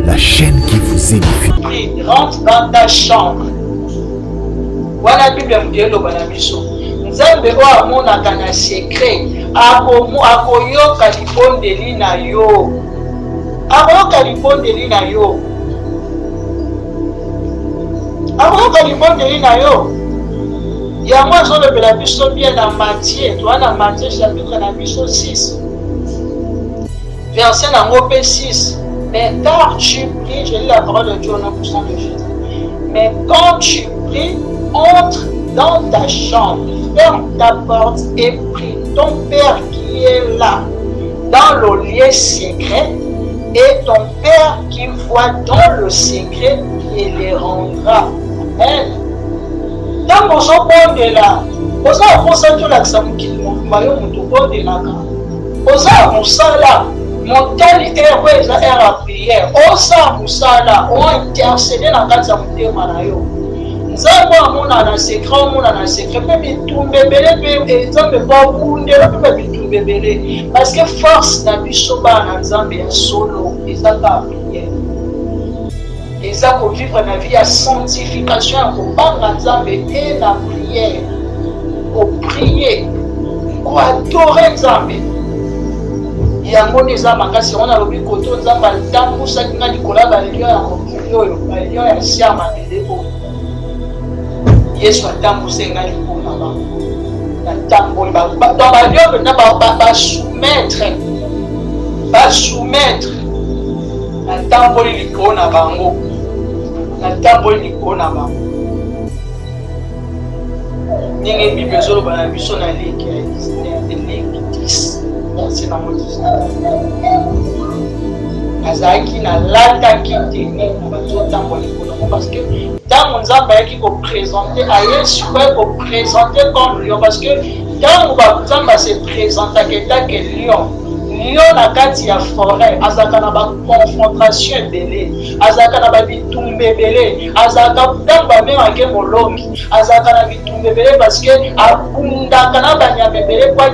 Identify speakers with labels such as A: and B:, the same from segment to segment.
A: la chaîne qui vous édifie.
B: Rentre dans ta chambre. Voilà la Bible mdielo banabiso. Nzambe o amonaka na secret. Akoyoka libondeli na yo. Akoyoka libondeli na yo. Akoyoka libondeli na yo. Yango azolobela biso bien na Matthieu. Toi na Matthieu chapitre na biso 6. Verset nango pe 6. Mais car tu pries, je lis la parole de Dieu au nom puissant de Jésus. Mais quand tu pries, entre dans ta chambre, ferme ta porte et prie ton Père qui est là, dans le lieu secret, et ton Père qui voit dans le secret, il les rendra. Amen. Dans mon second de là, vous avez pensé que l'accent qui m'a eu mon tour de la gamme. Vous avez pensé là. Mon tel est à prière. Osa musala, on intercédé dans la casa de Manayo. Nous avons un secret, on a un secret. Même tout bébé, et ça me va bounder, même tout bébé. Parce que force n'a plus soba dans Zambie solo, et ça va prière. Et ça pour vivre la vie à sanctification, pour prendre la Zambie et la prière. Pour prier, pour adorer Zambie. Yango neza makasi on a lobi koto nzamba tambu sakina likola balio ya mokili balio ya siama delebo Yesu atambu senga likona ba na tambo ba dans balio na ba soumettre na tambo likona bango na tambo likona bango ninge bibezo ba biso na leki ya leki c'est dans mon azaki na lata kitene parce que dans Nzamba qui ko présenter à Yesu ko présenter comme lion parce que dans Nzamba se présenter que lion na kati ya forêt azaka na ba confrontation belé azaka na ba bitumbe belé azaka dans même ke molongi azaka na bitumbe belé parce que akunda kana banyame belé kwa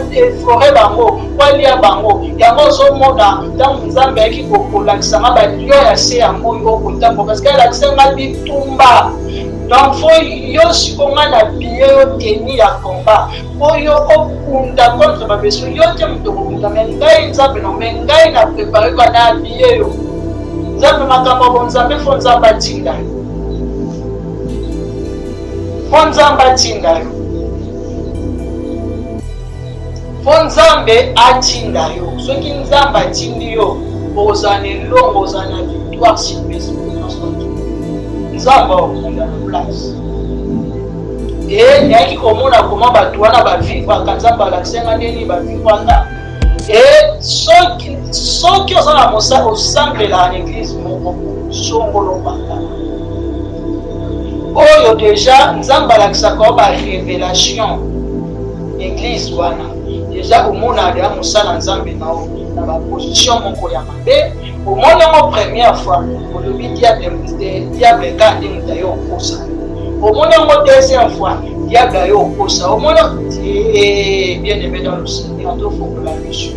B: forêt bango kwa lia bango yango zo moda dans Nzamba ki ko kolakisa ba lion ya se yango yo kotambo parce que la ksenga bitumba. Donc, il y a aussi un billet tenu à combat. Il y a un contre ma besoin. Il y a un préparé qu'on a habillé. Nous avons Nzamba okunda na place et yaki komona comment bato wana ba vivre ka Nzamba la senga neni ba vivre nga et soki osala mosa osambela na église moko songolo banga oyo déjà Nzamba la kisaka ba révélation église wana déjà omona ya mosala Nzambe na ba position moko ya mabe. Au moins la première fois, pour le diable ka yo kosa. Au moins la deuxième fois, diable yo kosa. Au moins bien aimé dans le Seigneur, il faut que la mission.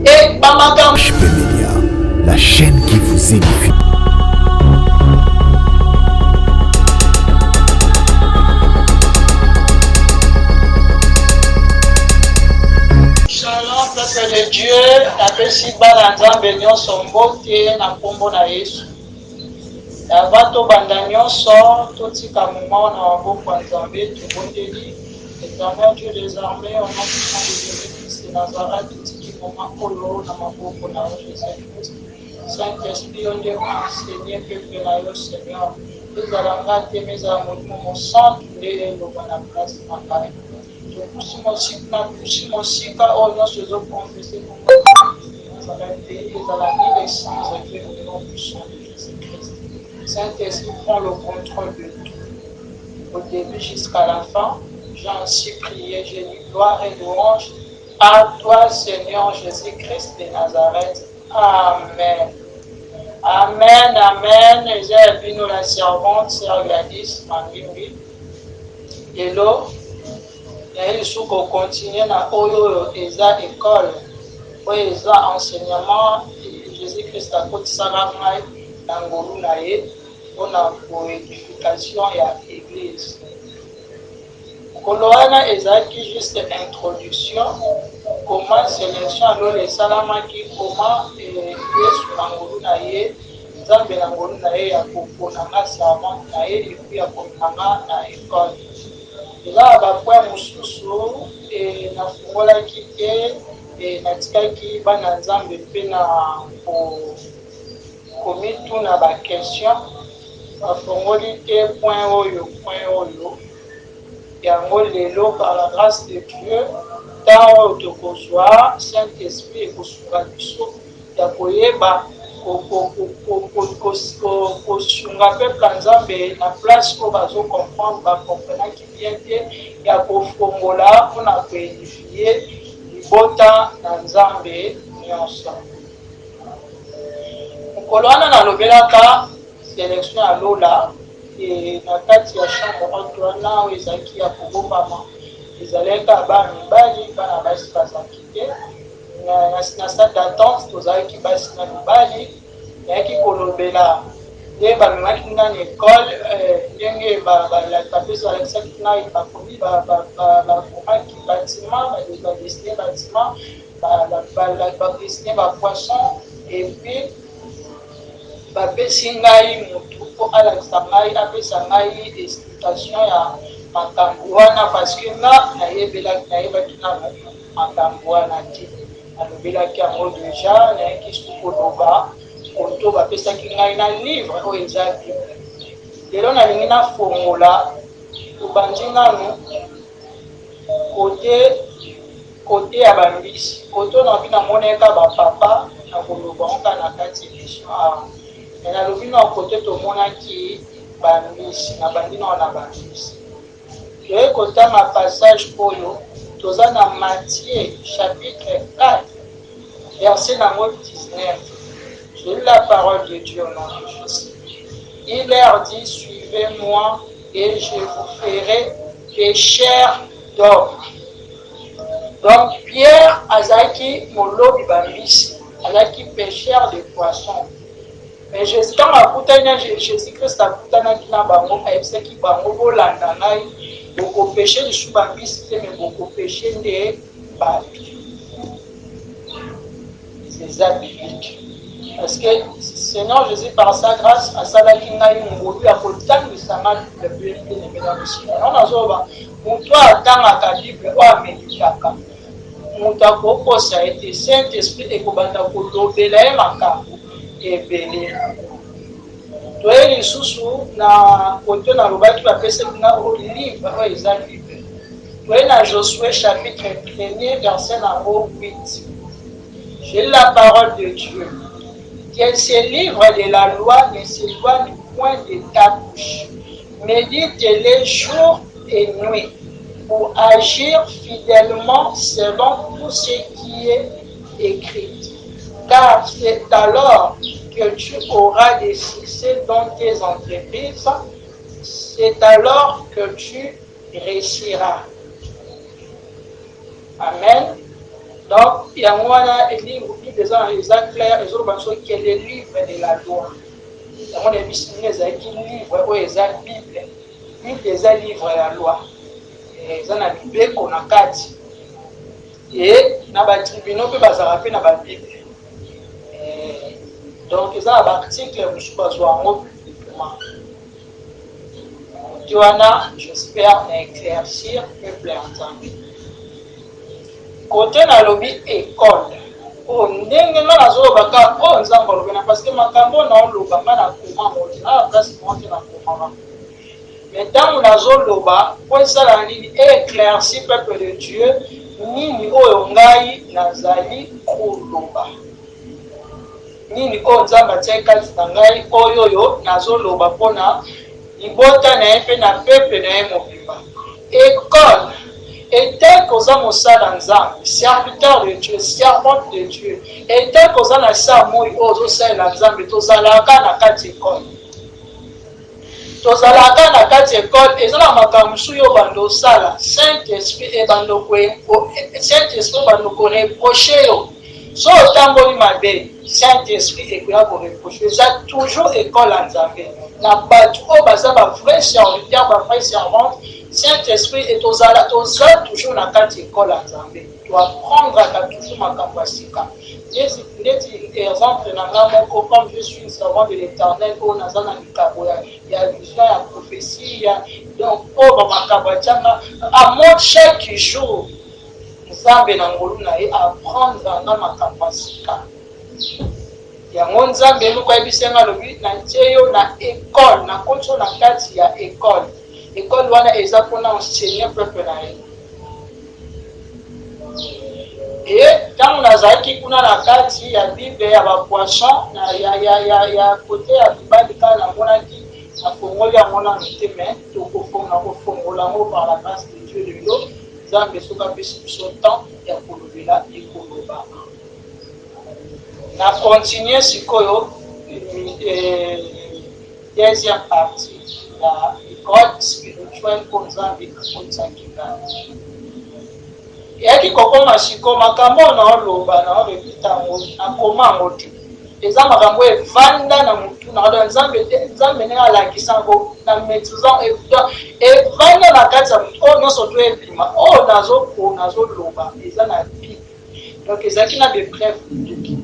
B: Et Bamagam
A: Media, la chaîne qui vous édifie.
B: de Dieu, napesi bana Nzambe nyonso mbote na kombo na Yesu. Avant tobanda nyonso totika moment na maboko ya Nzambe tobondeli Éternel Dieu des armées au nom puissant de Jésus-Christ de Nazareth totiki moment oyo na maboko na Jésus-Christ. Saint-Esprit on Dieu enseigné peuple na yo Seigneur. Ezalanga te meza molimo mosantu nde loba na place na kai. Puissi mosika oyo sezo confesser la naissance avec le nom puissant de Jésus-Christ. Saint-Esprit prend le contrôle de tout, au début jusqu'à la fin. J'ai ainsi prié, j'ai dit gloire et louange à toi, Seigneur Jésus-Christ de Nazareth. Amen. Amen, amen. J'ai vu nous la servante, Sœur Gladys Mangimbi. Hello. Il faut qu'on continue à Oyo Eza école, Oyo Eza enseignement, Jésus Jésus-Christ akotisaka ngai na ngolu na ye mpona koedification ya église. Mokolo wana ezalaki juste introduction comment sélection alors esalamaki comment Yesu na ngolu na ye Nzambe na ngolu na ye ya koponanga servante na ye epuis ya koponanga na école. Eza bapoint mosusu nafungolaki te natikaki bana Nzambe mpe na komituna baquestion bafongoli te point oyo yango lelo par la grâce de Dieu ntango oyo tokozwa Saint-Esprit ekosunga biso ya koyeba kosunga peuple Nzambe na place oyo bazokomprendre bakomprenaki bien te ya kofongola mpona koedifie libota na Nzambe nyonso. Mokolo wana nalobelaka sélection ya Lola na kati ya chambre haute wana oyo ezalaki ya kobombama ezalaka bana mibali bana basi bazalaki te na stade d'attente tozalaki basi na mibali nayaki kolobela nde bamemaki nga na école ndenge bapesa balakisaki ngai bakomi bakomaki bâtiment badesine bâtiment badesine bapoisson epuis bapesi ngai motu mpo alakisa ngai apesa ngai explication ya makambo wana parceke nga nayebaki na makambo wana te alobelaki yango deja nayaki su koloba koto bapesaki ngai na livre oyo eza bible. Lelo nalingi nafongola tobandi nanu kote ya bambisi koto nabi namoneka bapapa na koloba oka na kati émission awa me nalobi na kote tomonaki bambisi na bandi nao na bambisi toye kotanga passage oyo toza na Matthieu chapitre 4 verset nango 19. J'ai lu la parole de Dieu au nom de Jésus. Il leur dit, suivez-moi et je vous ferai pécheurs d'hommes. Donc Pierre azaki molobi bambisi, azaki pêcheur de poissons. Mais Jésus quand akutana Jésus-Christ akutanaki na bango ayebisaki bango bolanda ngai bokopeshe lisu bambisi te me bokopeshe nde bato. C'est ça biblique. Parce que Seigneur Jésus, par sa grâce, a salaki ngai ngolu ya kotangisa nga le bien-aimé dans le Seigneur. On a zoba, moto atangaka Bible oyo ameditaka. Moto akokosa ete Saint-Esprit ekobanda kolobela ye makambo ebele. Toye lisusu na kote nalobaki bapesaki nga livre oyo eza Bible. Toye na Josué chapitre 1er verset nango 8. J'ai la parole de Dieu. Que ce livre de la loi ne s'éloigne point de ta bouche. Médite-les jour et nuit pour agir fidèlement selon tout ce qui est écrit. Car c'est alors que tu auras des succès dans tes entreprises. C'est alors que tu réussiras. Amen. Donc, il y a un livre qui est clair, qui est le livre de la loi. Il y a un livre où il y a la Bible. La Bible est un livre de la loi. Il y a la Bible qu'on a quatre. Et il y a des tribunaux qui sont dans la Bible. Donc, il y a un article qui est publiquement. J'espère éclaircir le peuple entendu. Côté na lobby école ndenge nga nazolobaka oyo nzambe alobena parce que makambo na olobanga na koma moti na place monte na koma mais ntango nazoloba po esala nini éclairci peuple de Dieu nini oyo ngai nazali koloba nini oyo nzambe atia kati na ngai oyo nazoloba mpona libota na ye mpe na peuple na ye mobimba école. Et tel qu'on a mon salanzam, serviteur de Dieu, servante de Dieu, et tel qu'on a la samoui, aux salanzam, et tous à la canne à quatre écoles. Tous à la canne à quatre écoles, et ça, ma camusou, bando sala, Saint-Esprit, et bando Saint-Esprit, bando reproché, So tamboli mabe, Saint-Esprit et quoi pour reprocher, ça toujours école en Zambé. N'a pas tout, ça va vrai serviteur, va vrai servante. Saint-Esprit est aux ala, toujours dans quatre écoles en Zambé. Tu dois apprendre à toujours ma capacité. Exemple, comme je suis une servante de l'Éternel, on a il y a vision, il y a prophétie, il y a donc à moi chaque jour. Nzambe na ngolu na ye apprendre na makapasika yango nzambe luka ebisenga lobi na tieyo na école na konso na kati ya école wana eza mpona enseigner peuple na ye et ntango nazalaki kuna na kati ya bible ya bapoisson ya kote ya mibali kaka namonaki nafongoli yango nano te me nakofongola yango par la grâce de Dieu lelo Nzambe soka pesi biso temps ya kolobela ekoloba na continuer sikoyo deuxième partie la grotte spirituelle ko Nzambe akotisaki ngai eyaki kokoma siko makambo naoloba naorepita yango nakoma yango te eza makambo evanda na mutu na Nzambe ndenge alakisa yango na maîtrisant evanda na kati ya mutu oyo nyonso to ebima oyo nazoloba eza na bible donc ezalaki na bebref biblique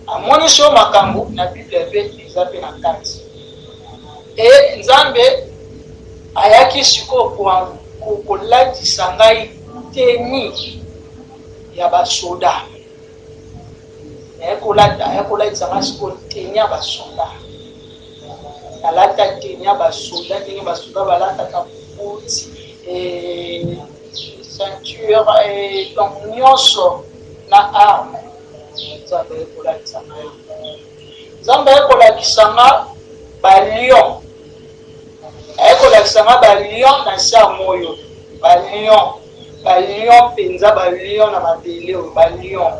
B: amonisi oyo makambo na bible mpe eza mpe na kati e Nzambe ayaki sikoyo kolatisa ngai teni ya basoda ayakolatisa ngai sikoyo teni ya basoda alata teni ya basoda ndenge basoda balataka buti ceinture donc nyonso na arme Nzambe ayekolatisa ngai Nzambe ayekolakisa nga balion ayekolakisa nga balion na se ya moyo balion mpenza balion na mabele oyo balion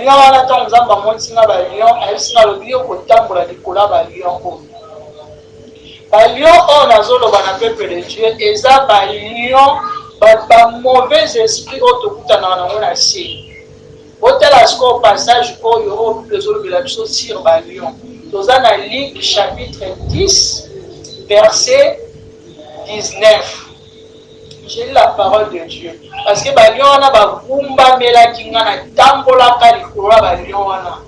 B: wana ntango Nzambe amonisi nga balion ayebisi nga lobi yo kotambola likolo ya balion oyo nazoloba na peuple de Dieu eza balion bamauvais esprit oyo tokutanaka nango na se otala sikoyo passage oyo ezolobela biso sur balion toza na Luc chapitre 10 verset 19. J'ai lu la parole de Dieu. Parce que balion wana bagumbamelaki nga na tambolaka likolo ya balion wana.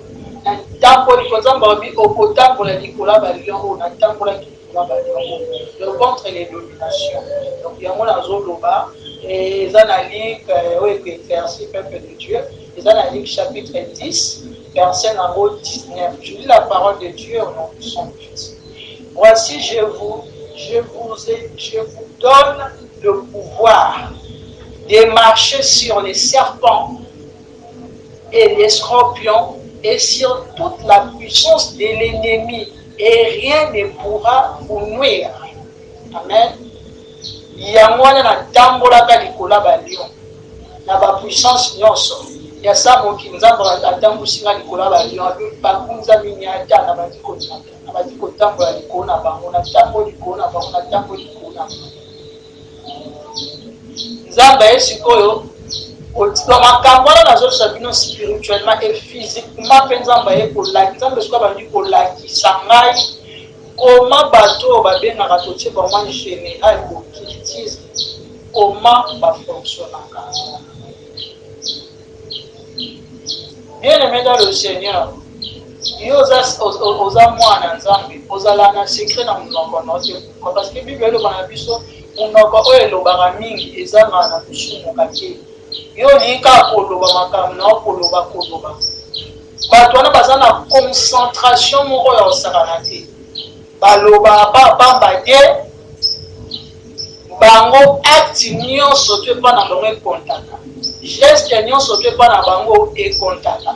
B: Na tamboli kozamba obi okotambola likolo ya balion oyo na tambolaki likolo ya balion oyo. Donc contre les dominations. Donc yango nazoloba eza na Luc oyo éclairci peuple de Dieu. Eza na Luc chapitre 10 verset numéro 19. Je lis la parole de Dieu au nom de son Fils. Voici je vous donne le pouvoir de marcher sur les serpents et les scorpions et sur toute la puissance de l'ennemi et rien ne pourra vous nuire. Amen. Yango wana na tambolaka likolo ya balion na bapuissance nyonso ya sa mokili Nzambe atambusinga likolo ya balion bakunza miniata na bandi kotambola likolo na bango na tambo likolo na bango na tambo likolo na bango Nzambe ye sikoyo makambo wana nazolosa bino spirituellement et physiquement mpe Nzambe ye kolakisa Nzambe sikoyo bandi kolakisa ngai koma bato oyo babengaka totie bango en général occultisme koma bafonctionnaka. Bien-aimé dans le Seigneur, yo oza mwana Nzambe ozala na secret na monoko na te parce que Bible eloba na biso monoko oyo elobaka mingi ezanga na kusumuka te yo lika koloba makambo na koloba bato wana baza na concentration moko ya osakana te baloba babamba te bango acte nyonso to epa na bango ekontaka geste nyonso to epa na bango ekontaka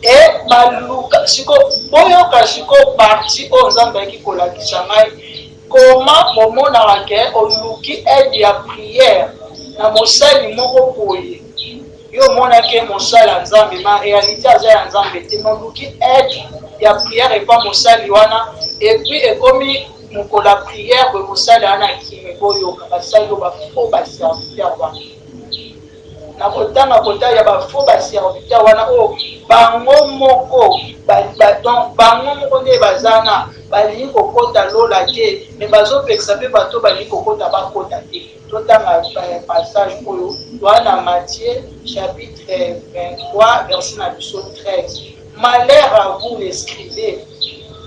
B: e baluka siko boyoka siko parti oyo Nzambe ayaki kolakisa ngai koma bomonaka ke oluki aide ya prière na mosali moko boye yo omonaki mosali ya Nzambe ma réalité aza ya Nzambe te noluki aide ya prière epa mosali wana epuis ekomi mokolo ya prière boye mosali wana akimi boyoka basali oyo bafo baserviteur wana na kotanga kota ya bafo baservita wana oyo bango moko bango moko nde bazana balingi kokota lola te me bazopekisa mpe bato balingi kokota bakota te. Totanga passage oyo wana Matthieu chapitre 23 verset na biso 13. Malheur à vous les scribes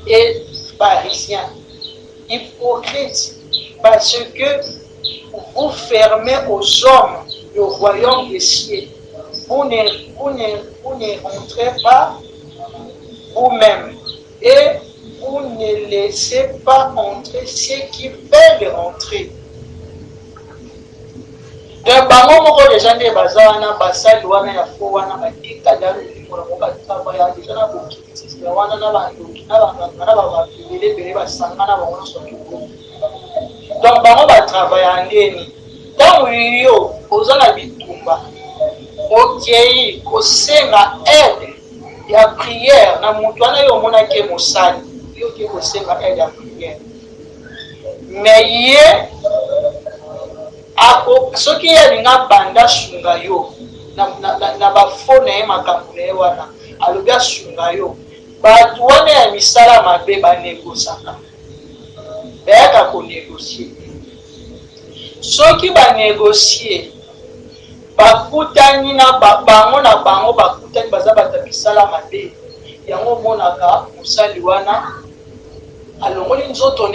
B: et pharisiens, hypocrites, parce que vous fermez aux hommes le royaume des cieux. Vous ne rentrez pas vous-même et vous ne laissez pas entrer ceux qui veulent rentrer. Donc, bango moko déjà ne bazana basali wana ya fo wana batika dalu limola ko batravailler déjà na bokiti ya wana na bandoki na ba bele basangana bango so kiko. Donc bango batravailler ndeni. Tant yo ozana bitumba. OK, kosenga aide ya prière na mutu wana yo mona ke mosali. Yo ke kosenga aide ya prière. Mais ye ako soki yalinga banda sunga yo na bafo na ye makambo na ye wana alobi asunga yo bato wana ya misala mabe banegosaka bayaka konegosie soki banegosie bakutani na bango na bango bakutani baza bato ya misala mabe yango monaka mosali wana alongoli nzoto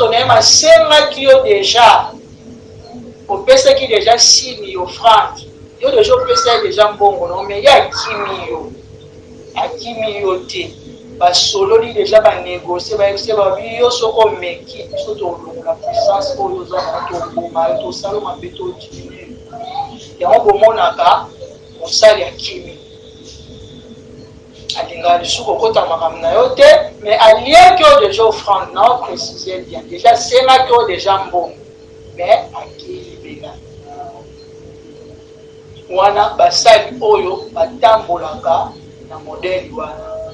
B: na ye masengaki yo deja opesaki déjà signe offrande yo déjà opesa déjà mbongo no mais ya akimi yo te basololi déjà banégocier baekse babi yo soko meki so tolongola puissance oyo ozana toboma tosala mabe todimine yango bomonaka mosali akimi alinga lisuku okota makambo na yo te mais alieki yo déjà offrande na oprécise bien déjà sengaki yo déjà mbongo mais akili wana basali oyo batambolaka na modèle wana.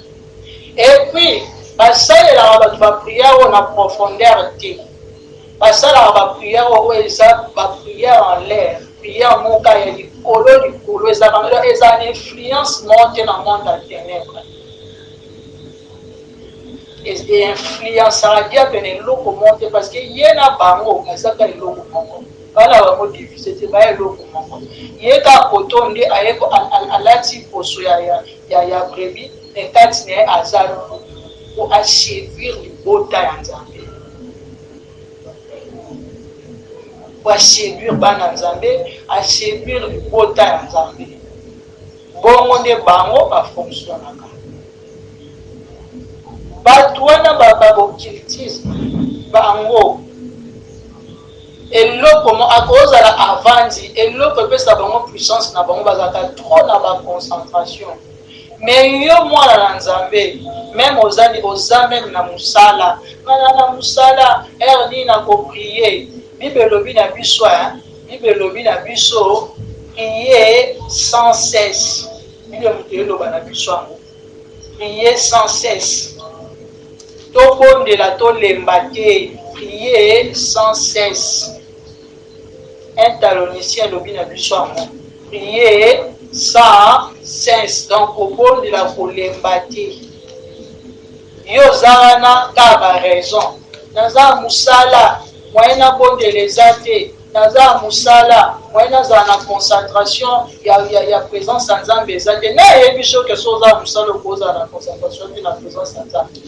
B: Et puis basali la ba prière na profondeur te. Basali ba prière oyo eza ba prière en l'air, prière moka ya likolo eza une influence monte na monde à ténèbres. Et influence à dire que ne loko monte parce que yena bango azaka loko monte. Bana bango divisé te ba eloko moko yeka kotonde ayeko alati poso ya brebis ne kati ne azalo pour achever libota ya Nzambe pour achever bana Nzambe achever libota ya Nzambe bongo nde bango ba fonctionnaka bato wana babokiritisme bango eloko mo akozala avandi eloko epesa bango puissance na bango bazalaka trop na baconcentration mais yo mwana na Nzambe même oza même na musala na musala erni na koprie bibelobi na biso prier sans cesse bibelobi na biso prier sans cesse tobondela tolemba te prier sans cesse. Un Thessaloniciens lobi na biso amo prier sans cesse donc au bord de la kolembate yo zana ka ba raison naza musala moyena bondeleza te naza musala moyena za na concentration ya présence en Nzambe ezate na yebi so que so za musala koza na concentration de la présence en Nzambe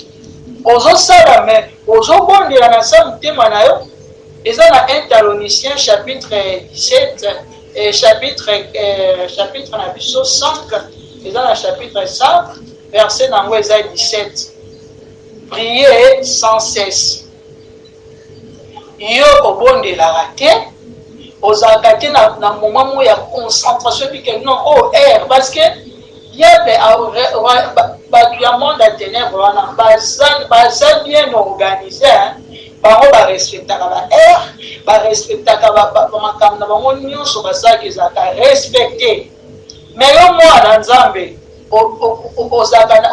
B: ozo sala mais ozo bondela na sa mutema na yo. Et ça, dans 1 Thessaloniciens chapitre 17, chapitre 5, et dans le chapitre 5, verset dans 17. Priez sans cesse. Yo au de la raté, aux attaqués dans le moment où il y a concentration, puis que non, oh, air, parce que il y a des monde à ténèbres, bazan bien organisé. Bango ba respectaka ba air ba respectaka ba makambo na bango nyonso basaki ezaka respecté mais yo mwana Nzambe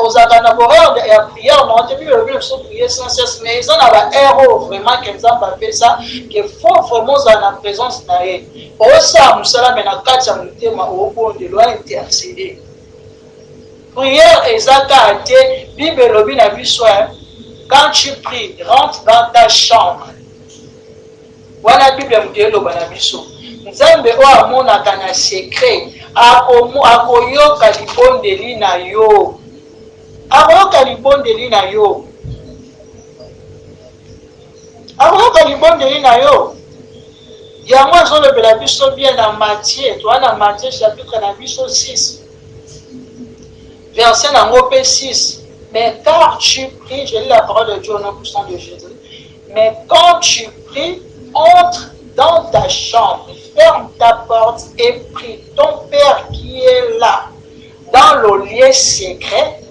B: ozalaka na boheur ya prière na te bible elobi biso prier sans cesse mais eza na baero vraiment ke nzambe apesa ke faut vraiment ozala na présence na ye osala mosala me na kati ya motema obondelo a intercéder prière eza kaka te bible elobi na biso quand tu pries rentre dans ta chambre wana bible ya moto eloba na biso nzambe oyo amonaka na secret akoyoka libondeli na yo akoyoka libondeli na yo akoyoka libondeli na yo yango azolobela biso bien na Matthieu toa na Matthieu chapitre na biso 6 verset nango mpe 6 mais car tu pries, je lis la parole de Dieu au nom puissant de Jésus, mais quand tu pries, entre dans ta chambre, ferme ta porte et prie ton Père qui est là, dans le lieu secret,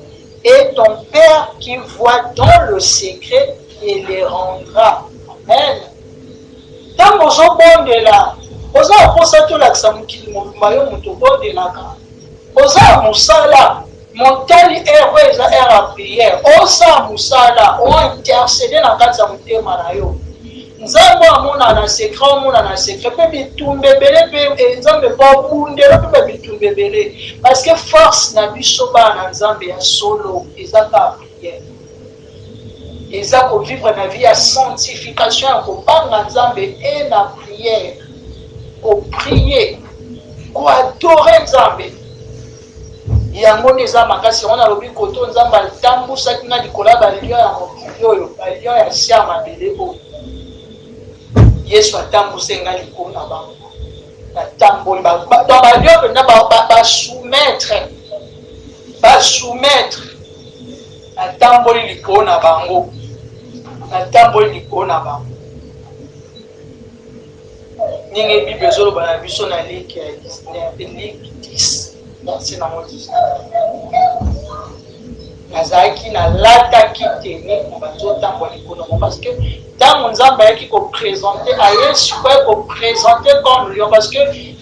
B: et ton Père qui voit dans le secret, il les rendra. Amen. Tant que vous êtes là, vous avez tout l'accent qui vous avez montali ero eza ere ya prière osala mosala ointercede na kati ya motema na yo nzambe amona na secret omona na secret mpe bitumba ebele mpe nzambe babundela mpe babitumba ebele parce que force na biso bana na nzambe ya solo eza ka prière eza kovivre na vie ya sanctification ya kobanga nzambe e na prière koprie koadore nzambe yango nde eza makasi yango nalobi koto nzambe atambusaki nga likolo ya balion ya mokili oyo balion ya sia ya mabele oyo yesu atambuse nga likolo na bango natamboli balion mpenza basoumettre natamboli likolo na bango ndenge bible ezoloba na biso na liki 10 merci na Moïse. Nazaki na lataki teni bazotambola likolo parce que tant nzambe ayaki koprésenter ayesu koprésenter comme lion parce que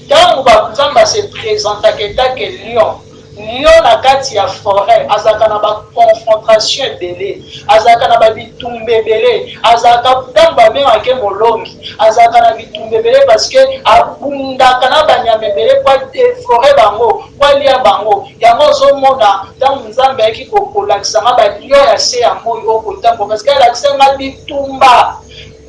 B: tant nzambe se présentaka etake lion na kati ya forêt azalaka na baconfrontation ebele azalaka na babitumba ebele azalaka ntango babengake molongi azalaka na bitumba ebele parce que abundaka na banyama ebele po forêt bango po alia bango yango ozomona ntango nzambe ayaki kolakisanga balio ya se ya moi oyo kotambola parce que alakisanga bitumba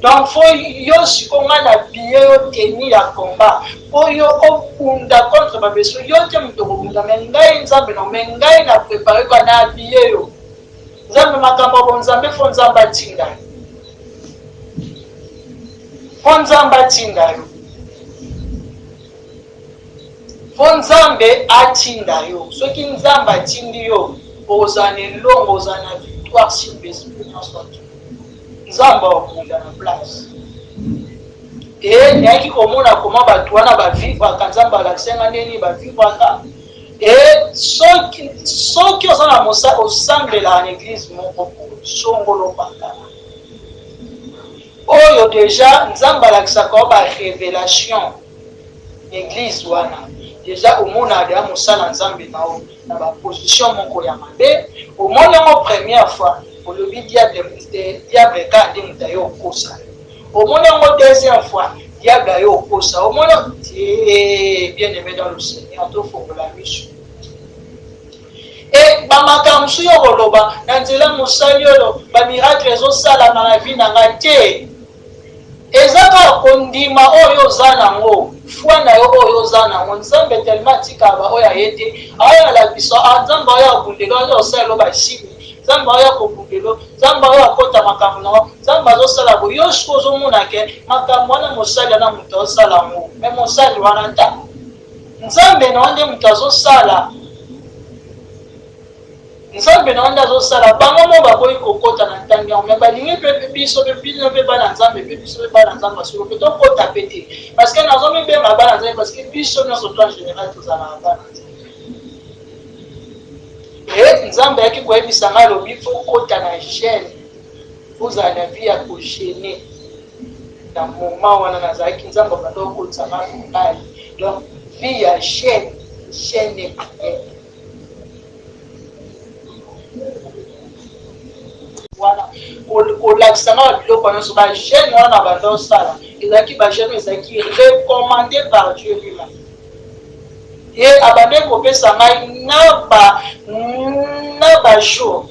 B: donc faut yo sikonga na biye yo teni ya combat po yo okunda contre babeso yo te moto kobunda me ngai nzambe no me ngai na prépare kwa na biye yo nzambe makambo bo nzambe fo nzambe atinda yo fo nzambe atinda yo soki nzambe atindi yo ozana elongo ozana victoire sur l'expérience nzambe okunda na place nayaki komona koma bato wana bavivraka nzambe alakisenga ndeni bavivraka soki oza na mosala osambela na eglise moko songolo bakala oyo deja nzambe alakisaka o barévélation eglise wana deja omona deya mosala nzambe nao na baposition moko ya mabe omoni yango première fois olobi diable ka nde moto aye okosa omoni yango deuxième fois diable aye okosa omoni bien aimé dans le Seigneur tofongola miso e bamakambo mosusu yo koloba na nzela mosali oyo bamiracle ezosalama na vi na ngai te eza kaka kondima oyo oza nango foi na yo oyo oza nango nzambe telema atikaka oyo aye te aoyola biso nzambe oyo abundelo oyo osalelo basime nzambe oyo akobundelo nzambe oyo akota makambo nango nzambe azosala boye yo soki ozomona ke makambo wana mosali wana moto azosala yango me mosali wana nta nzambe na nde moto azosala nzambe na nde azosala bango mo bakoki kokota na ntangi yango me balingi mpe biso mpe bino mpe bana nzambe mpe biso mpe bana nzambe asolo mpe tokota mpe te parce que nazomibema bana nzambe parce que biso nyonso to en général tozalaka bana nzambe nzambe ayaki koyebisa ngai alobi fo kota na gene ozala na vie ya kogene na moment wana nazalaki nzambe abanda okotisa ngai mobali donc vie ya gene priere kolakisanga biloko nyonso bagene wana banda osala ezalaki bagene ezalaki recommandé par Dieu lui-même ye abande kopesa ngai na bajour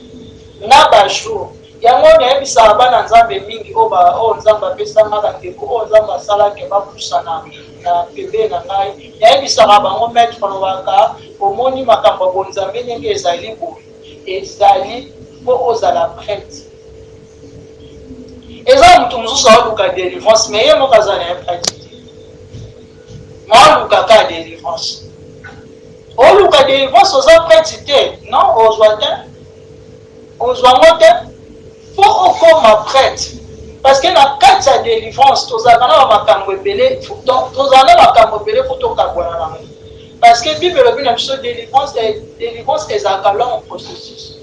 B: yango nayebisaka bana nzambe mingi oyo nzambe apesanga bandeko oyo nzambe asalaki bapusana na pembeni na ngai nayebisaka bango maître alobaka omoni makambo ya bonzambe ndenge ezali boye ezali mpo ozala prêtre eza moto mosusu aoluka délivrance mais ye moko aza na ye prêtre te maolukaka délivrance oluka délivrance oza prêtre te non ozwa te ozwango te po okoma prêtre parce que na kati ya délivrance tozalaka na bamakambo ebele tozala na makambo ebele po tokabwana nango parce que bible elobi na biso délivrance ezalaka long processus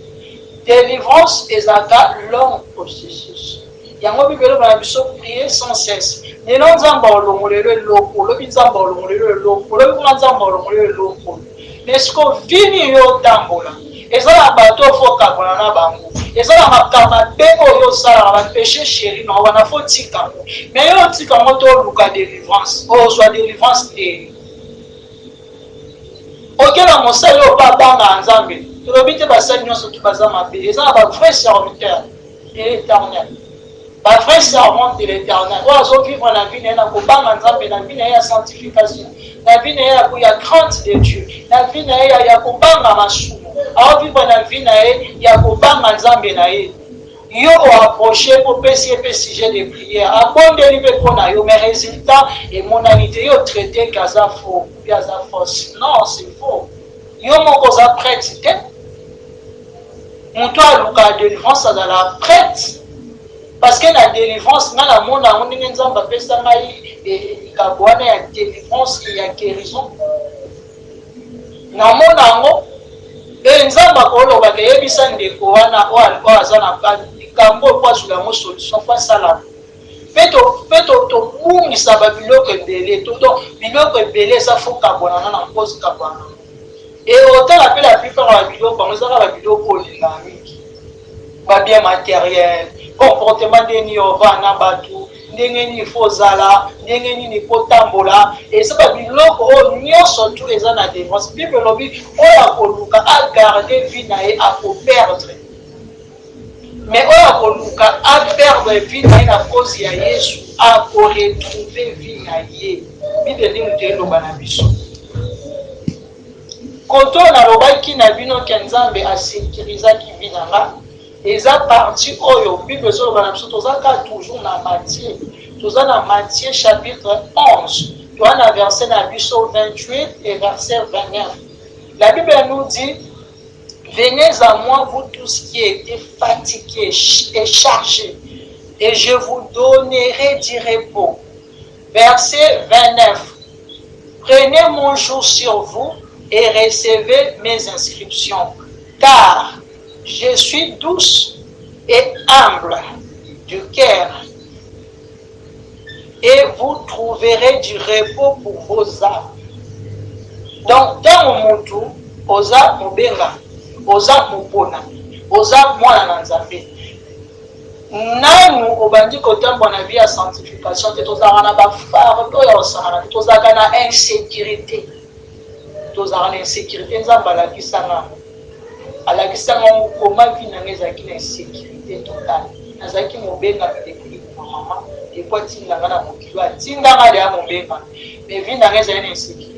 B: délivrance ezalaka long processus yango bible elobi na biso prier sans cesse lelo nzambe olongolelo eloko olobi nzambe olongolelo eloko olobi kuna nzambe olongolelo eloko mais siko vini yo otambola eza na bato ofokabona na bango eza na makambo mabe oyo osalaka bapéché chéri nango wana fo tika yango mais yo otika yango to oluka délivrance ozwa délivrance te okela mosali oyo babanga nzambe tolobi te basali nyonso to baza mabe eza na bavrai serviteur de l'éternel bavrai servante de l'éternel oyo azovivre na vie na ye na kobanga nzambe na vie na ye ya sanctification na vie na ye ya crainte de Dieu na vie na ye ya kobanga masumu aovivre na vie na ye ya kobanga nzambe na ye yo oapproche mpo pesi ye mpe sujet de prière abondeli mpe mpo na yo mais résultat emonani te yo traité ke aza faux mpe aza fausse non c'est faux yo moko oza prêtre te moto aluka délivrance azala prêtre parce que la délivrance nga na mona yango ndenge nzambe apesa ngai likambo wana ya délivrance ya guérison namona yango nzambe akolobaka eyebisa ndeko wana oyo aza na likambo oyo po azwila yango solution po asala mpe tobungisa babiloko ebele biloko ebele eza fo kabwanana na mpozi kabwanana otala mpe la plupart ya biloko yango ezaka babiloko olingaka mingi babien matériel comportement ndeni ovana bato ndenge nini fo ozala ndenge nini po tambola eza babiloko oyo nyonso tu eza na délivrance bible elobi oyo akoluka agarde vie na ye akoperdre mais oyo akoluka aperdre vie na ye na cause ya yesu akoretrouve vie na ye bible ndenge te eloba na biso koto nalobaki na bino ke nzambe asekirizaki vie na nga eza parti oyo bible ezoloba na biso tozaka toujours na Matthieu toza na Matthieu chapitre 11 toza na verset na biso 28 et verset 29 la Bible nous dit venez à moi vous tous qui êtes fatigués et chargés et je vous donnerai du repos. Verset 29 prenez mon joug sur vous et recevez mes inscriptions car je suis douce et humble du cœur et vous trouverez du repos pour vos âmes. Donc, dans mon mutu, oza mobenga, oza mopona, oza mwana na nzambe. Nanu obandi kotambo na vie ya sanctification te tozaka na bafardo ya osangana te tozaka na insécurité. Tozaka na insécurité nzambe alakisanga. Alakisanga koma vi na ngezaki na insécurité totale. Nazaki mobenga depuis mama et quoi tindanga na mokilo atindanga ya mobenga. Mais vi na ngezaki na insécurité.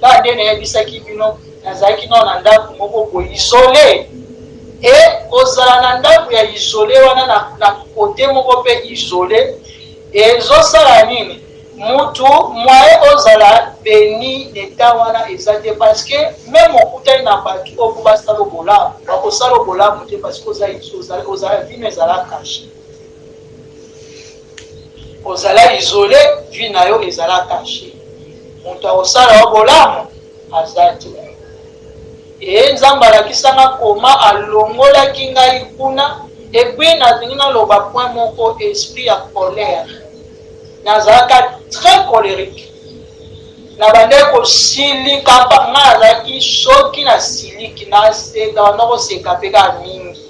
B: Quand on a bisaki bino nazaki no na ndako moko ko isolé et ozala na ndako ya isolé wana na côté moko pe isolé et zosala nini mutu mwae ozala béni d'état wana ezate parce que même okutai na batu okuba salo bola bakosalo bola mutu parce que ozala vie ezala caché ozala isolé vie na yo ezala caché mutu osala bolamu azati e nzambe alakisanga koma alongolaki ngai kuna epuis nazingi naloba point moko esprit ya colère nazalaka très colérique na bandeko silika mpa nga azalaki soki na siliki naseka nakoseka mpe ka mingi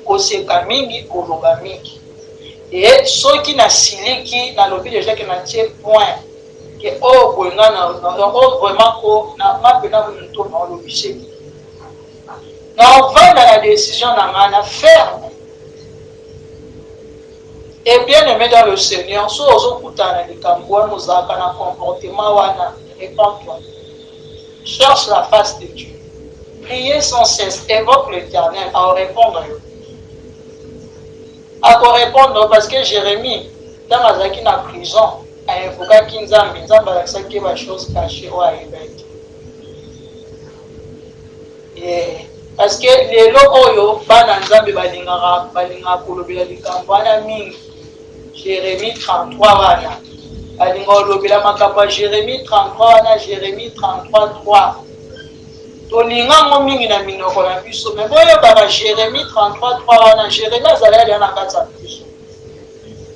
B: koseka mingi koloba mingi et soki na siliki na lobi déjà que na tie point que oh boinga na vraiment ko na mapena muto na lobisé na on va dans la décision na ngana ferme et bien aimé dans le Seigneur so ozokutana likambo nous aka na comportement wana répands-toi cherche la face de Dieu priez sans cesse évoque l'Éternel à répondre parce que Jérémie dans Azaki na prison a invoqué Kinzambi Nzamba alakisaki ba chose cachée au Ayebet parce que lelo oyo bana Nzambe balinga kolobela likambo wana mingi Jérémie 33 wana balinga kolobela makambo ya Jérémie 33 wana Jérémie 33:3 tolinga ngo mingi na minoko na biso mais boyo baba Jérémie 33:3 wana Jérémie azalaki na kati ya prison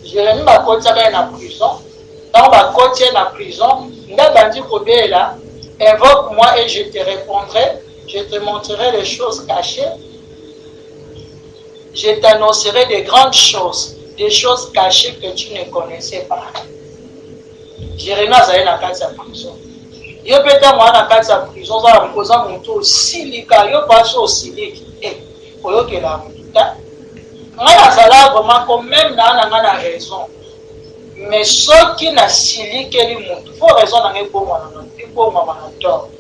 B: Jérémie bakotiaka na prison donc bakotia na prison nda bandi kobela invoque-moi et je te répondrai je te montrerai les choses cachées je t'annoncerai des grandes choses des choses cachées que tu ne connaissais pas Jérémie azalaki na kati ya prison yo peta mwana kati ya prison za mkoza muntu osilika yo passe osiliki oyokela muta ngana zala vraiment comme même na ngana raison mais soki na silikeli muntu faut raison na ngebomwa na ibomwa na tort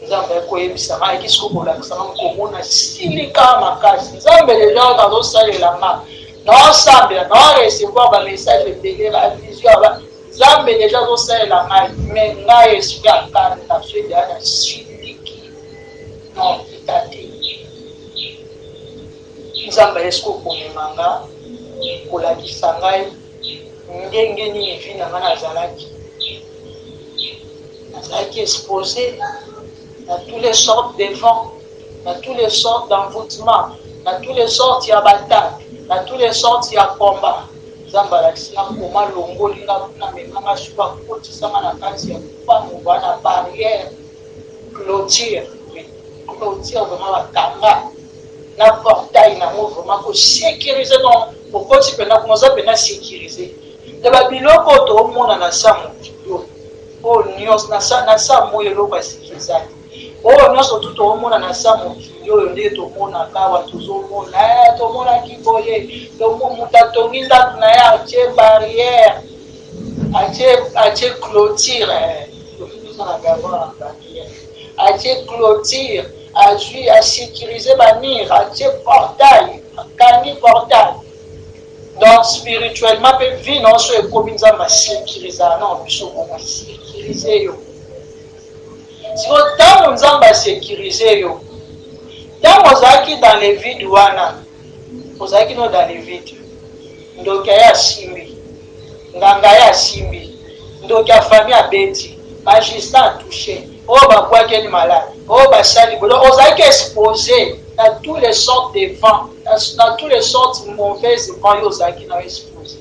B: nzambe koyebisa ngai kisiko kolakisa ngai komona silika makasi nzambe déjà azosalela nga naosambela naorecevoir bamessage ebele bavision nzambe déjà azosalela ngai mais ngai esprit akani na sueda na siliki non itate nzambe esiko komema nga kolakisa ngai ndenge nini vi na nga nazalaki exposé dans toutes les sortes de vents, dans toutes les sortes d'envoûtements, dans toutes les sortes de batailles, dans toutes les sortes de combats. Nzambe alakisanga koma longoli nga kuna memanga suka kotisanga na kati ya kupango na barrière clôture vraiment bakanga na portail nango vraiment kosécuriser donc okoti mpena komoza mpena sécuriser te babiloko toomona na sa mokilo oyo nyonso na sa moyo eloko asécurisaki oyo nyonso tu toomona na sa mokili oyo nde tomonaka awa tomonaki boye moto atongi ndako na ye atie barrière atie clôture atie clôture asécuriser bamire atie portail akangi portail donc spirituellement mpe vi nyonso ekomi nzambe asécurisaka na biso koma sécurize yo siko ntango nzambe asécurize yo ntango ozalaki dans les vides wana ozalaki no dans les vides ndoki aye asimbi nganga aye asimbi ndoki ya famille abeti magistrat atouché oyo bakwakeli malade oyo basali bolo ozalaki exposé dans toutes les sortes de vents dans toutes les sortes mauvaises vents yo ozalaki na exposé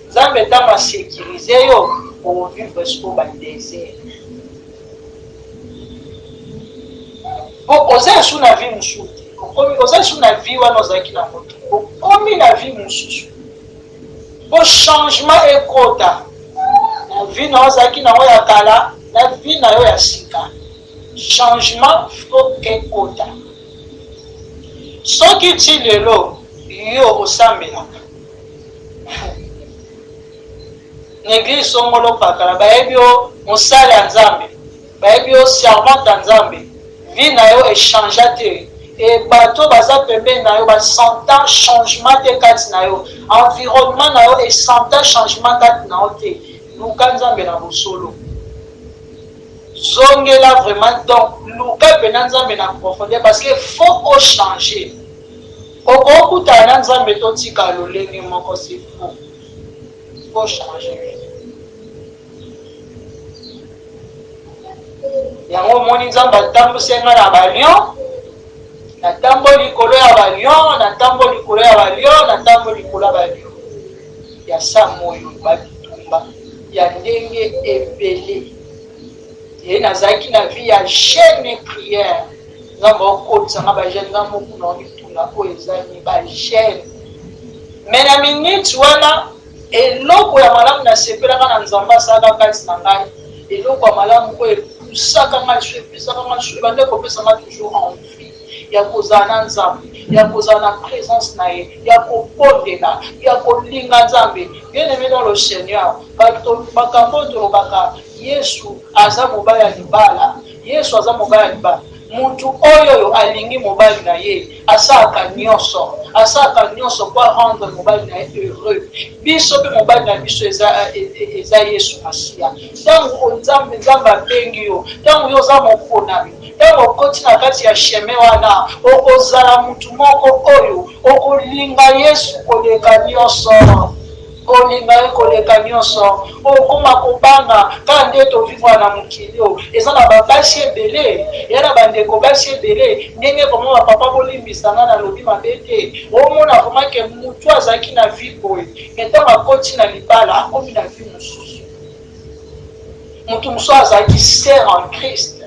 B: nzambe ntango asécurize yo ovivre siko badésert oza esu na vie mosusu oza esu na vie wana ozalaki na moto okomi na vie mosusu po changement ekota na vie na ozalaki na oyo ya kala na vie na yo ya sika changement fo ekota soki ti lelo yo osambelaka n'église songolo pakala bayebi yo mosali ya nzambe bayebi yo servante ya nzambe vie na yo echangea te e bato baza pembeni na yo basenta changement te kati na yo environnement na yo esenta changement kati na yo te luka nzambe na bosolo zongela vraiment donc luka mpena nzambe na profondeur parce que faut ochanger okokutana na nzambe totika lolenge moko c'est faut changer yango omoni nzambe atambusenga na balion natambo likolo ya balion natambo likolo ya balion natambo likolo ya balion ya samoyo babitumba ya ndenge ebele ye nazalaki na vie ya jeune prière nzambe okotisanga bajeune nga mokuna omitu kotunga oyo ezali bagene. Me na minute wana eloko ya malamu nasepelaka na nzambe asalaka kati na ngai, eloko ya malamu oyo epusaka ngai lisu epesaka ngai lisu ebande kopesanga toujours envie ya kozala na nzambe, ya kozala na présence na ye, ya kopondela, ya kolinga nzambe. Bien aimé dans le Seigneur, makambo tolobaka Yesu aza mobali ya libala, Yesu aza mobali ya libala. Mutu oyo alingi mobali na ye asalaka nyonso po rendre mobali na ye heureux. Biso mpe mobali na biso eza Yesu Masiya. Ntango nzambe abengi yo, ntango yo oza mokonami, ntango okoti na kati ya sheme wana, okozala mutu moko oyo okolinga Yesu koleka nyonso. Kolinga ye koleka nyonso, okoma kobanga kaka nde tovivre na mokili oyo eza na babasi ebele, ya na bandeko basi ebele, ndenge vraimen bapapa bolimbisa nga nalobi mabe te. Omona vraimen ke mutu azalaki na vi boye, me ntango akoti na libala akomi na vi mosusu. Mutu mosusu azalaki ser en Christ,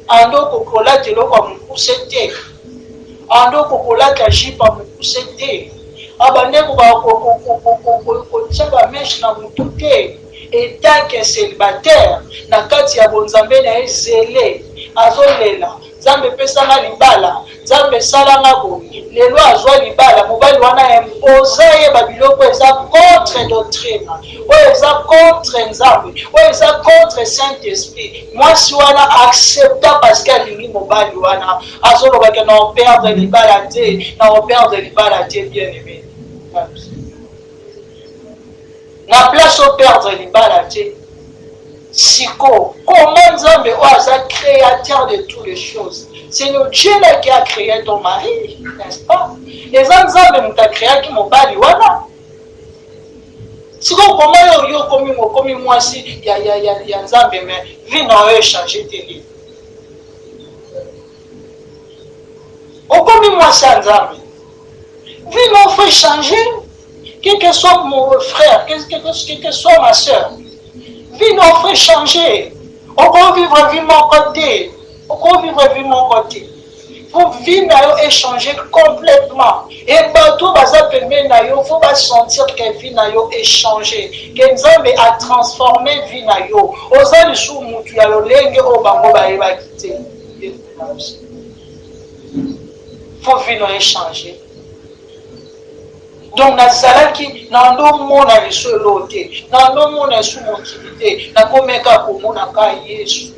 B: ando kokolata eloko ya mokuse te, ando kokolata jipe ya mokuse te, abandeko kotia bameshe na mutu te. Etanke célibataire na kati ya bonzambe na ye zele azolela, nzambe epesanga libala, nzambe esalanga boye, lelo azwa libala, mobali wana imposa ye babiloko eza contre doctrine, oyo eza contre nzambe, oyo eza contre Saint-Esprit. Mwasi wana accepta parce que alingi mobali wana, azolobaka na operdre libala te, na operdre libala te. Bien aimé, na place au perdre libala te. Siko, comment Nzambe oaza créateur de toutes les choses? C'est le Dieu là qui a créé ton mari, n'est-ce pas? Les Nzambe m'a créé qui mobali wana. Siko, comment yo komi moi si ya Nzambe mais vie n'a changé tes livres. Okomi moi ça Nzambe. Vie n'a fait changer. Quel que soit mon frère, quel que soit ma soeur, vie nous fait changer. On peut vivre vie mon côté. On peut vivre vie mon côté. Pour vivre nous échanger complètement. Et partout il faut pas sentir que vie nous échangé. Que Nzambe a transformé vie nous. Oza le sou mutu ya lolenge o bango ba eba kité. Faut vivre nous échanger. Donc, nazalaki nando mona liso lote, nando mona sou motivité, na komeka komona ka Yesu,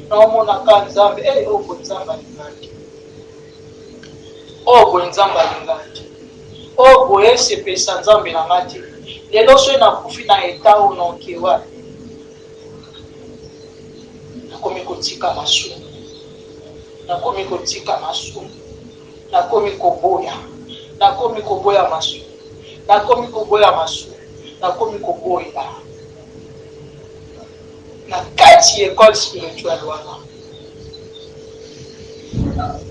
B: na mona ka Nzambe, obo Nzamba lingati. Obo Nzamba lingati. Obo esepesa Nzambe na ngati. Lelo so na kufi na eta o na kewa. Na komi kotika masumu. Na komi kotika masumu. Na komi koboya. Na komi koboya masumu. Nakomi koboya masu, nakomi koboya na kati école spirituelle wana.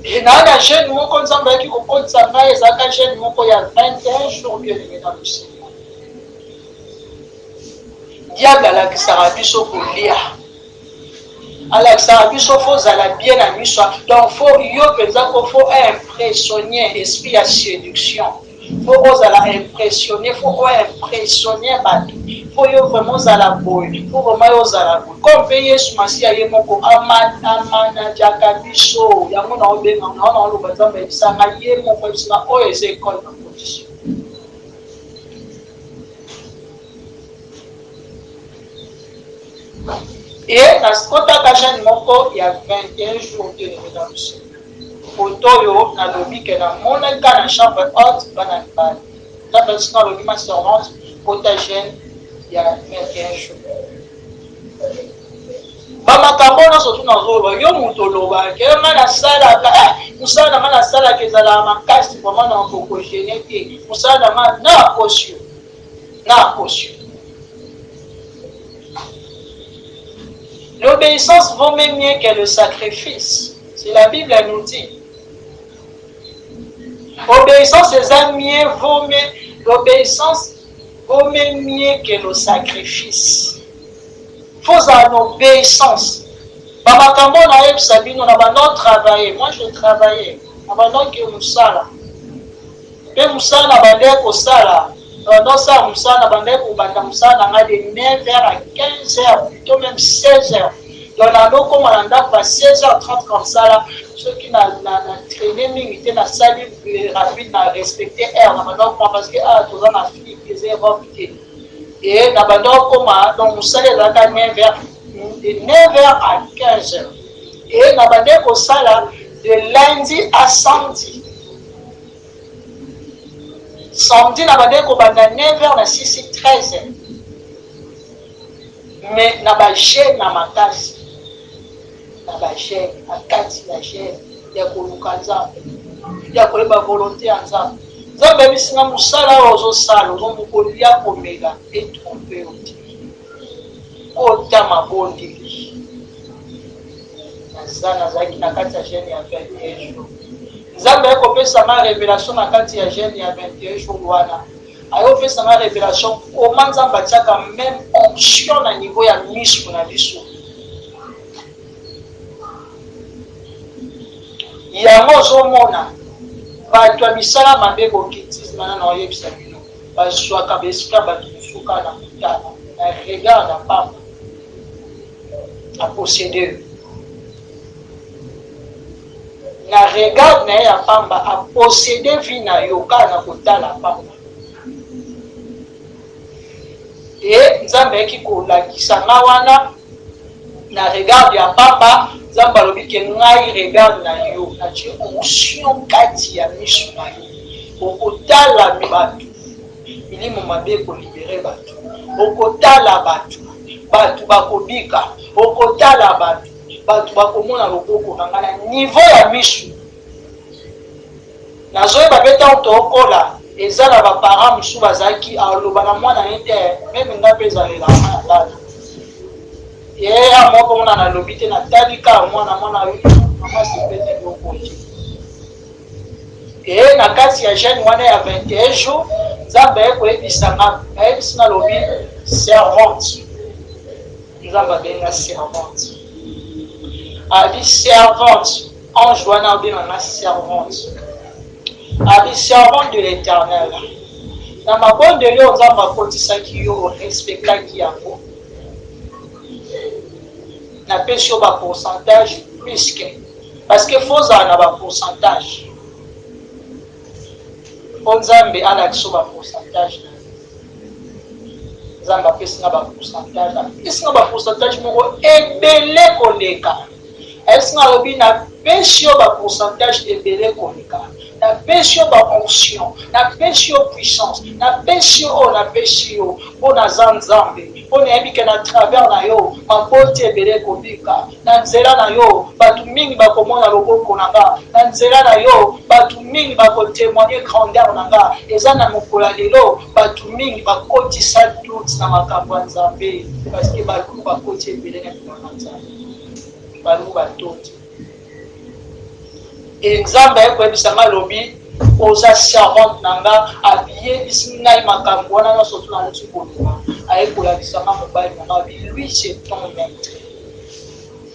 B: Et na jeune moko Nzambe ki kokotisa ngai ezaka jeune moko ya 21 jours bien aimé dans le Seigneur. Diable alakisaka biso kolia, alakisaka biso fozala bien na miso. Donc faut yo penza ko faut impressionner esprit ya séduction. Faut la impressionner, faut impressionner bateau. Faut vraiment la boy, faut vraiment la boy. Comme Yesu Masiya ye moko amana jakabiso, yango na obenga na lo bazamba bisanga ye moko bisanga o école na position. Et na skota kajani moko ya 21 jours de rédemption. Otoyo na lobi ke na mona ka na chambre haute bana libala. La personne lobi ma servante potagène ya 21 jours. Ba makambo na sotu na zolo yo muto loba ke na sala ka musala na sala ke zala makasi pour mana ko gêner te. Musala na posio. Na posio. L'obéissance vaut même mieux que le sacrifice. C'est la Bible elle nous dit. L'obéissance vaut même mieux que le sacrifice. Faut en obéissance. Maman, quand on a travaillé, moi je travaillais. Abandon que Moussala. Et Moussala bandé ko sala. Dans ça Moussala bandé ko banda Moussala nga de 9h à 15h, plutôt même 16h. Donc là donc comme on a pas 16h30 comme ça là, ceux qui n'a traîné milité na salle rapide na respecter heure na parce que ah tous na fini qu'ils aient repité. Et na bandon comme donc Moussala là ka 9h de 9h à 15h. Et na bandé ko sala de lundi à samedi. Samedi, na bande ko banda 9h na 6h 13h. Mais na ba gêne na makasi. Na ba gêne, akati ya gêne ya koluka nzambe. Ya koleba volonté ya nzambe. Nzambe bisinga musala ozo sala, ozo mukolia komega et tromper oti. Kota mabondeli. Nazana zaki na kati ya gêne ya 21 jours. Nzambe akopesa ma révélation na kati ya jeune ya 21 jours wana. Ayopesa ma révélation comment Nzambe atiaka même onction na niveau ya misu na biso. Yango ozomona bato ya misala mabe bokitisme na oyebisa bino bazwaka besika bato mosuka na kotana na regard na pamba aposséder. Na regard na ya pamba a posséder vie na yo kana kotala pamba. Et Nzambe eki kolakisa nga wana na regard ya pamba Nzambe alobi ke ngai regard na yo na ti onction kati ya miso na yo okotala bato milimo mabe kolibere bato okotala bato bakobika okotala bato bakomona loboko na ngai na niveau ya misu. Nazoyeba mpe ntango tookola eza na baparent mosusu bazalaki aloba na mwana ye te meme nga mpe ezalela ya bana ye ya moko mona nalobi te natali kaka mwana mamasi pete lokoki e na kati ya jeune wana ya 21 jours Nzambe ayekoyebisanga ayebisanga lobi servante. Nzambe abenga servante. Abi servante, ange wana obenganga servante. Abi servante de l'Éternel. Na mabondeli oyo Nzambe akotisaki yo respectaki yango. Napesi yo bapourcentage plus que parce que faut ozala na bapourcentage. Po Nzambe alakisa yo bapourcentage. Nzambe apesi nga bapourcentage. Apesi nga bapourcentage moko ebele koleka. Est-ce que alobi na pesi yo bapourcentage ebele koleka. Na pesi yo baonction, na pesi yo puissance, na pesi yo oyo na pesi yo mpo naza Nzambe. Mpo nayebi ke na travers na yo maboti ebele kobika. Na nzela na yo bato mingi bakomona loboko na nga. Na nzela na yo bato mingi bakotémoigner grandeur na nga. Eza na mokolo ya lelo bato mingi bakotisa doute na makambo ya Nzambe parce que baluku bakoti ebele na likolo na Nzambe. Baluku batoti. Nzambe ayekoyebisanga lobi oza servante na nga abiyebisi ngai makambo wana nyonso tu na moti kolima ayekolakisanga mobali na nga lui c'est ton maître.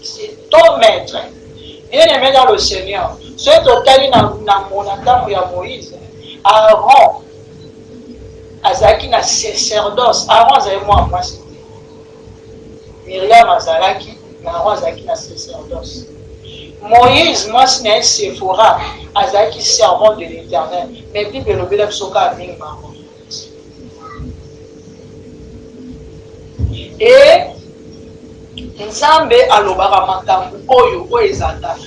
B: C'est ton maître. Bien-aimé dans le Seigneur, soki totali na ntango ya Moïse, Aaron azalaki na sacerdoce. Aaron azali mwana mwasi te. Miriam azalaki na Aaron azalaki na sacerdoce. Moïse, mwasi na ye Sephora azalaki servant de l'Éternel. Mais Bible elobela biso kaka mingi bango. Et Nzambe alobaka makambo oyo ezata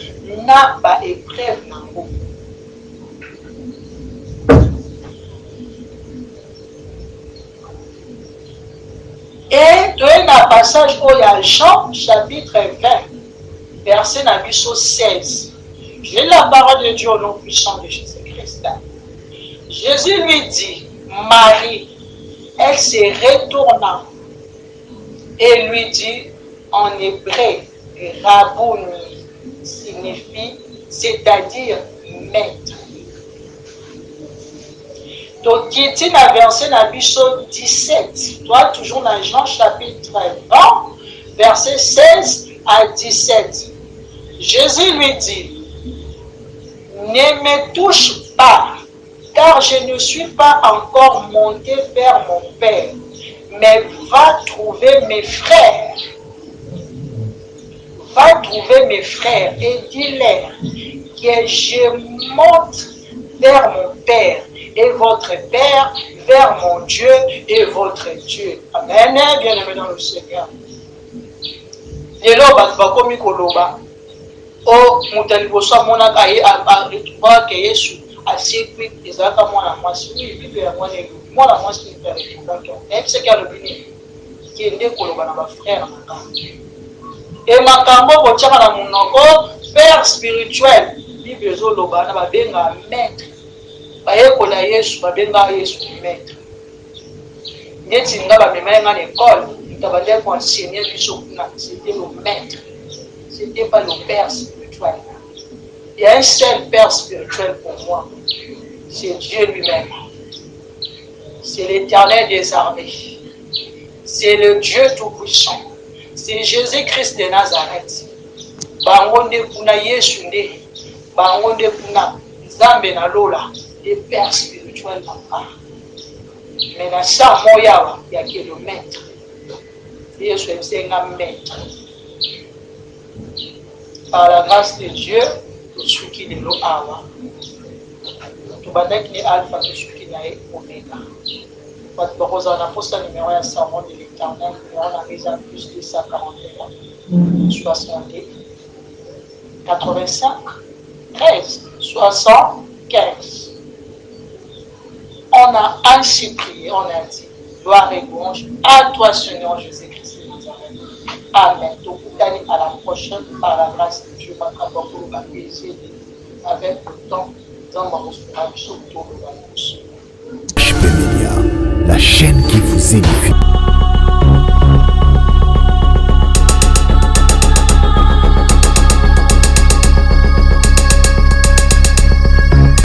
B: na ba épreuve nango. Et toye na passage oyo ya Jean chapitre 20 verset na biso 16. J'ai la parole de Dieu au nom puissant de Jésus-Christ. Jésus lui dit, Marie, elle se retourna et lui dit en hébreu, Rabouni signifie, c'est-à-dire maître. Donc, qui est dans verset na biso 17, toi toujours dans Jean chapitre 20, verset 16 à 17. Jésus lui dit, ne me touche pas, car je ne suis pas encore monté vers mon Père, mais va trouver mes frères. Va trouver mes frères et dis-leur que je monte vers mon Père et votre Père, vers mon Dieu et votre Dieu. Amen. Bien-aimé dans le Seigneur. Lelo bato bakomi koloba o mutali boso amonaka ye aretrouva ke Yesu asikwi ezalaka mwana mwasi oyo bible ya mwana mwasi bible aretrouvaki nayebi seki alobi nini kende koloba na bafrère makambo e makambo kotiaka na monoko père spirituel bible ezoloba na babenga maître bayekola Yesu babenga Yesu maître neti nga bamemai nga na ekole C'était le maître, c'était pas le père spirituel. Il y a un seul père spirituel pour moi, c'est Dieu lui-même. C'est l'Éternel des armées. C'est le Dieu tout-puissant. C'est Jésus-Christ de Nazareth. Bangonde kuna Yesu nde, bangonde kuna Nzambe na lola, le père spirituel papa. Mais dans ça moya, il y a que le maître. Yesu est un maître. Par la grâce de Dieu, tout ce qui est de l'eau awa. Tout le qui est alpha, tout ce qui est oméga. Votre rose en apôtre numéro 1 serment de l'Éternel, on a mis en plus de 141, 60, 85, 13, 75. On a ainsi prié, on a dit, gloire et louange à toi, Seigneur Jésus-Christ. Amen. Donc, à la prochaine, par la grâce de Dieu, avec le temps, dans ma
A: HP Media, la chaîne qui vous édifie.